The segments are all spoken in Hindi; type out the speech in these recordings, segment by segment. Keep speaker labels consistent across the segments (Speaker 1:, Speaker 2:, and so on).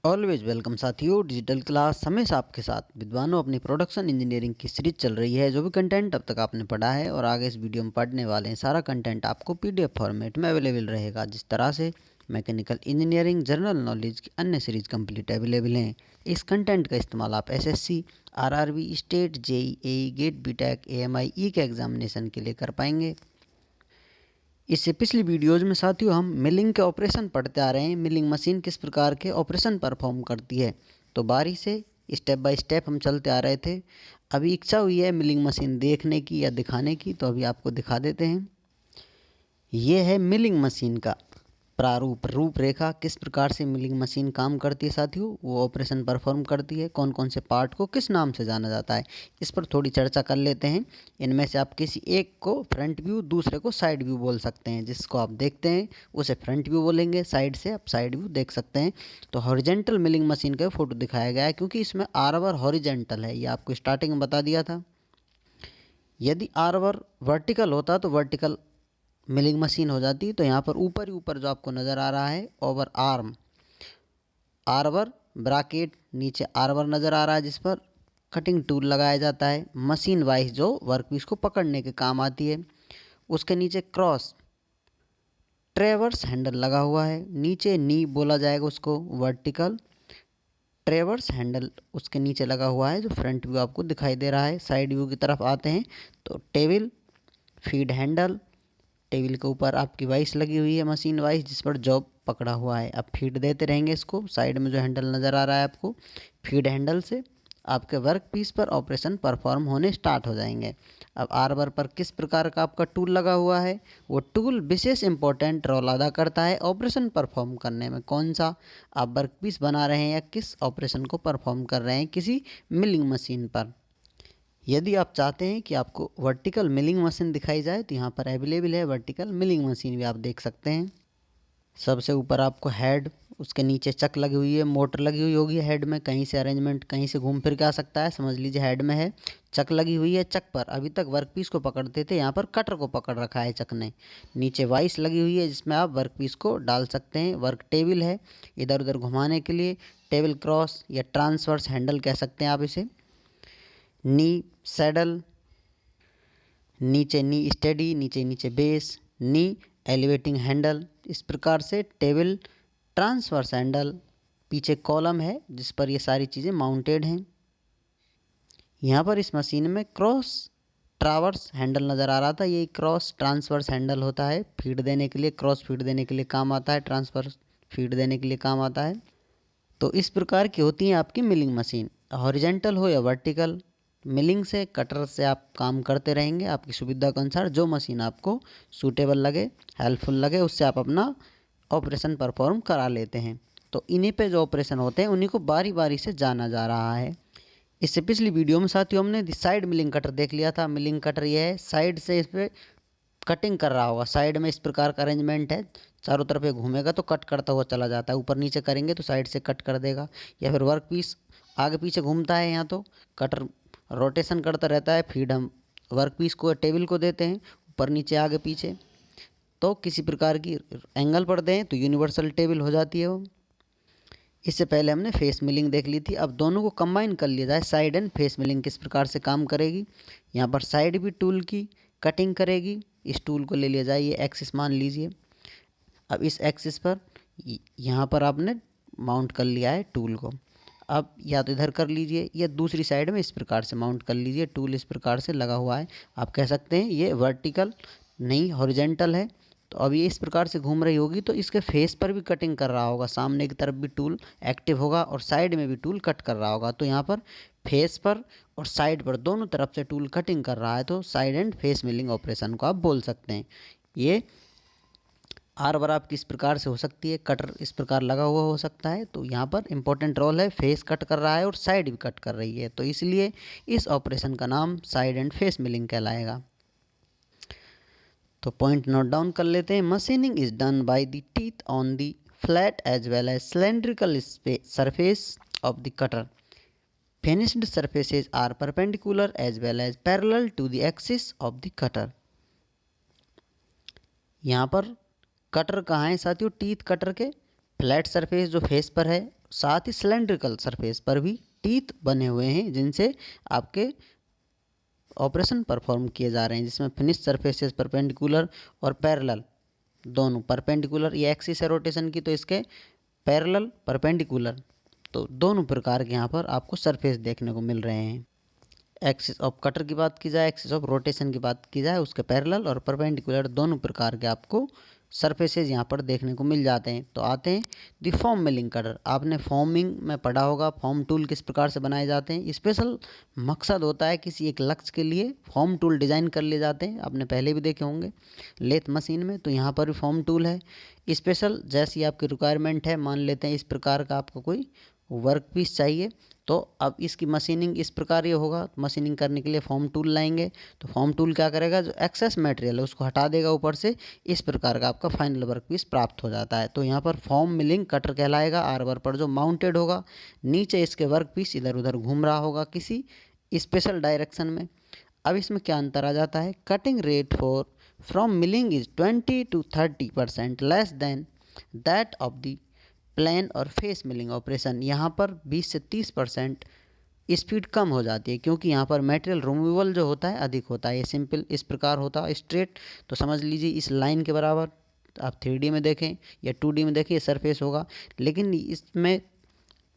Speaker 1: ऑलवेज वेलकम साथियों, डिजिटल क्लास हमेशा आपके साथ। विद्वानों, अपनी प्रोडक्शन इंजीनियरिंग की सीरीज चल रही है। जो भी कंटेंट अब तक आपने पढ़ा है और आगे इस वीडियो में पढ़ने वाले हैं, सारा कंटेंट आपको पीडीएफ फॉर्मेट में अवेलेबल रहेगा। जिस तरह से मैकेनिकल इंजीनियरिंग, जनरल नॉलेज की अन्य सीरीज कंप्लीट अवेलेबल हैं। इस कंटेंट का इस्तेमाल आप SSC, RRB, state, JEE, GATE, BTech, AMI के एग्जामिनेशन के लिए कर पाएंगे। इससे पिछली वीडियोज़ में साथियों हम मिलिंग के ऑपरेशन पढ़ते आ रहे हैं। मिलिंग मशीन किस प्रकार के ऑपरेशन परफॉर्म करती है, तो बारी से स्टेप बाय स्टेप हम चलते आ रहे थे। अभी इच्छा हुई है मिलिंग मशीन देखने की या दिखाने की, तो अभी आपको दिखा देते हैं। ये है मिलिंग मशीन का प्रारूप, रूपरेखा। किस प्रकार से मिलिंग मशीन काम करती है साथियों, वो ऑपरेशन परफॉर्म करती है, कौन कौन से पार्ट को किस नाम से जाना जाता है, इस पर थोड़ी चर्चा कर लेते हैं। इनमें से आप किसी एक को फ्रंट व्यू, दूसरे को साइड व्यू बोल सकते हैं। जिसको आप देखते हैं उसे फ्रंट व्यू बोलेंगे, साइड से आप साइड व्यू देख सकते हैं। तो हॉरिजेंटल मिलिंग मशीन का फोटो दिखाया गया है, क्योंकि इसमें आर्वर हॉरिजेंटल है। ये आपको स्टार्टिंग में बता दिया था। यदि आर्वर वर्टिकल होता तो वर्टिकल मिलिंग मशीन हो जाती। तो यहाँ पर ऊपर ही ऊपर जो आपको नज़र आ रहा है ओवर आर्म, आर्वर ब्रैकेट, नीचे आर्वर नज़र आ रहा है, जिस पर कटिंग टूल लगाया जाता है मशीन वाइज, जो वर्कपीस को पकड़ने के काम आती है। उसके नीचे क्रॉस ट्रेवर्स हैंडल लगा हुआ है। नीचे नी बोला जाएगा उसको, वर्टिकल ट्रेवर्स हैंडल उसके नीचे लगा हुआ है, जो फ्रंट व्यू आपको दिखाई दे रहा है। साइड व्यू की तरफ आते हैं तो टेबल, फीड हैंडल, टेबल के ऊपर आपकी वाइस लगी हुई है, मशीन वाइस, जिस पर जॉब पकड़ा हुआ है। अब फीड देते रहेंगे इसको। साइड में जो हैंडल नज़र आ रहा है आपको, फीड हैंडल से आपके वर्क पीस पर ऑपरेशन परफॉर्म होने स्टार्ट हो जाएंगे। अब आर्बर पर किस प्रकार का आपका टूल लगा हुआ है, वो टूल विशेष इंपॉर्टेंट रोल अदा करता है ऑपरेशन परफॉर्म करने में। कौन सा आप वर्क पीस बना रहे हैं या किस ऑपरेशन को परफॉर्म कर रहे हैं किसी मिलिंग मशीन पर। यदि आप चाहते हैं कि आपको वर्टिकल मिलिंग मशीन दिखाई जाए, तो यहाँ पर अवेलेबल है वर्टिकल मिलिंग मशीन भी आप देख सकते हैं। सबसे ऊपर आपको हेड, उसके नीचे चक लगी हुई है, मोटर लगी हुई होगी हेड में। कहीं से अरेंजमेंट कहीं से घूम फिर के आ सकता है, समझ लीजिए हेड में है। चक लगी हुई है, चक पर अभी तक वर्कपीस को पकड़ते थे, यहाँ पर कटर को पकड़ रखा है चक ने। नीचे वाइस लगी हुई है, जिसमें आप वर्कपीस को डाल सकते हैं। वर्क टेबल है इधर उधर घुमाने के लिए, टेबल क्रॉस या ट्रांसवर्स हैंडल कह सकते हैं आप इसे। नी सैडल, नीचे नी स्टडी, नीचे नीचे बेस, नी एलिवेटिंग हैंडल। इस प्रकार से टेबल, ट्रांसवर्स हैंडल, पीछे कॉलम है जिस पर ये सारी चीज़ें माउंटेड हैं। यहाँ पर इस मशीन में क्रॉस ट्रावर्स हैंडल नज़र आ रहा था, ये क्रॉस ट्रांसवर्स हैंडल होता है। फीड देने के लिए, क्रॉस फीड देने के लिए काम आता है, ट्रांसफर फीड देने के लिए काम आता है। तो इस प्रकार की होती है आपकी मिलिंग मशीन, हॉरिजेंटल हो या वर्टिकल। मिलिंग से, कटर से आप काम करते रहेंगे आपकी सुविधा के अनुसार। जो मशीन आपको सूटेबल लगे, हेल्पफुल लगे, उससे आप अपना ऑपरेशन परफॉर्म करा लेते हैं। तो इन्हीं पे जो ऑपरेशन होते हैं उन्हीं को बारी बारी से जाना जा रहा है। इससे पिछली वीडियो में साथियों हमने साइड मिलिंग कटर देख लिया था। मिलिंग कटर ये है, साइड से इस पर कटिंग कर रहा होगा। साइड में इस प्रकार का अरेंजमेंट है, चारों तरफ ये घूमेगा तो कट करता हुआ चला जाता है। ऊपर नीचे करेंगे तो साइड से कट कर देगा। या फिर वर्क पीस आगे पीछे घूमता है, यहाँ तो कटर रोटेशन करता रहता है। फीड हम वर्क पीस को, टेबल को देते हैं, ऊपर नीचे आगे पीछे। तो किसी प्रकार की एंगल पर दें तो यूनिवर्सल टेबल हो जाती है वो। इससे पहले हमने फेस मिलिंग देख ली थी। अब दोनों को कंबाइन कर लिया जाए, साइड एंड फेस मिलिंग किस प्रकार से काम करेगी। यहाँ पर साइड भी टूल की कटिंग करेगी। इस टूल को ले लिया जाए, ये एक्सिस मान लीजिए। अब इस एक्सिस पर यहाँ पर आपने माउंट कर लिया है टूल को। अब या तो इधर कर लीजिए या दूसरी साइड में इस प्रकार से माउंट कर लीजिए। टूल इस प्रकार से लगा हुआ है, आप कह सकते हैं ये वर्टिकल नहीं हॉरिजेंटल है। तो अब ये इस प्रकार से घूम रही होगी तो इसके फेस पर भी कटिंग कर रहा होगा, सामने की तरफ भी टूल एक्टिव होगा और साइड में भी टूल कट कर रहा होगा। तो यहाँ पर फेस पर और साइड पर दोनों तरफ से टूल कटिंग कर रहा है, तो side and face milling operation को आप बोल सकते हैं। ये आर बर आप किस प्रकार से हो सकती है, कटर इस प्रकार लगा हुआ हो सकता है। तो यहाँ पर इंपॉर्टेंट रोल है, फेस कट कर रहा है और साइड भी कट कर रही है, तो इसलिए इस ऑपरेशन का नाम साइड एंड फेस मिलिंग कहलाएगा। तो पॉइंट नोट डाउन कर लेते हैं। Machining is done by the teeth on the flat as well as cylindrical surface of the cutter. Finished surfaces are perpendicular as well as parallel to the axis of the cutter। यहाँ पर कटर कहाँ है साथियों, टीथ कटर के फ्लैट सरफेस जो फेस पर है साथ ही सिलेंड्रिकल सरफेस पर भी टीथ बने हुए हैं जिनसे आपके ऑपरेशन परफॉर्म किए जा रहे हैं, जिसमें फिनिश सरफेसेस परपेंडिकुलर और पैरेलल दोनों। परपेंडिकुलर ये एक्सिस है रोटेशन की, तो इसके पैरेलल परपेंडिकुलर, तो दोनों प्रकार के यहाँ पर आपको सरफेस देखने को मिल रहे हैं। एक्सिस ऑफ कटर की बात की जाए, एक्सिस ऑफ रोटेशन की बात की जाए, उसके पैरेलल और परपेंडिकुलर दोनों प्रकार के आपको सरफेसेज यहाँ पर देखने को मिल जाते हैं। तो आते हैं दी फॉर्म मिलिंग कटर। आपने फॉर्मिंग में पढ़ा होगा फॉर्म टूल किस प्रकार से बनाए जाते हैं। स्पेशल मकसद होता है किसी एक लक्ष्य के लिए फॉर्म टूल डिज़ाइन कर लिए जाते हैं, आपने पहले भी देखे होंगे लेथ मशीन में। तो यहाँ पर भी फॉर्म टूल है स्पेशल, जैसी आपकी रिक्वायरमेंट है। मान लेते हैं इस प्रकार का आपको कोई वर्क पीस चाहिए, तो अब इसकी मशीनिंग इस प्रकार ये होगा। मशीनिंग करने के लिए फॉर्म टूल लाएंगे, तो फॉर्म टूल क्या करेगा, जो एक्सेस मटेरियल है उसको हटा देगा ऊपर से, इस प्रकार का आपका फाइनल वर्क पीस प्राप्त हो जाता है। तो यहाँ पर फॉर्म मिलिंग कटर कहलाएगा। आर्बर पर जो माउंटेड होगा, नीचे इसके वर्क पीस इधर उधर घूम रहा होगा किसी स्पेशल डायरेक्शन में। अब इसमें क्या अंतर आ जाता है, cutting rate for from milling is 20 to 30% less than that of the plain और फेस मिलिंग ऑपरेशन। यहाँ पर 20 से 30% स्पीड कम हो जाती है, क्योंकि यहाँ पर मटेरियल रिमूवल जो होता है अधिक होता है। ये सिंपल इस प्रकार होता है स्ट्रेट, तो समझ लीजिए इस लाइन के बराबर। आप 3D में देखें या 2D में देखें, ये सरफेस होगा, लेकिन इसमें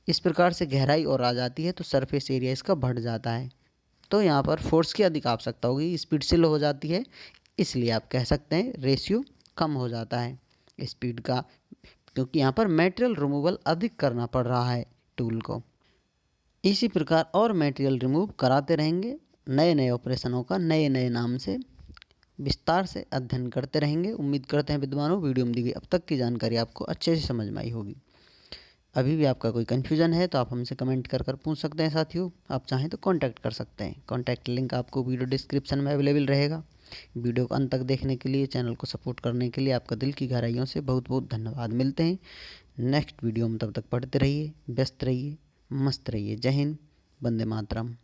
Speaker 1: इस प्रकार से गहराई और आ जाती है, तो सरफेस एरिया इसका बढ़ जाता है। तो यहाँ पर फोर्स की अधिक आवश्यकता होगी, स्पीड स्लो हो जाती है, इसलिए आप कह सकते हैं रेशियो कम हो जाता है स्पीड का, क्योंकि यहाँ पर मटेरियल रिमूवल अधिक करना पड़ रहा है टूल को। इसी प्रकार और मटेरियल रिमूव कराते रहेंगे, नए नए ऑपरेशनों का नए नए नाम से विस्तार से अध्ययन करते रहेंगे। उम्मीद करते हैं विद्वानों वीडियो में दी गई अब तक की जानकारी आपको अच्छे से समझ में आई होगी। अभी भी आपका कोई कन्फ्यूजन है तो आप हमसे कमेंट कर पूछ सकते हैं साथियों। आप चाहें तो कांटेक्ट कर सकते हैं, कांटेक्ट लिंक आपको वीडियो डिस्क्रिप्शन में अवेलेबल रहेगा। वीडियो को अंत तक देखने के लिए, चैनल को सपोर्ट करने के लिए आपका दिल की गहराइयों से बहुत बहुत धन्यवाद। मिलते हैं नेक्स्ट वीडियो में, तब तक पढ़ते रहिए, व्यस्त रहिए, मस्त रहिए। जय हिंद, वंदे मातरम।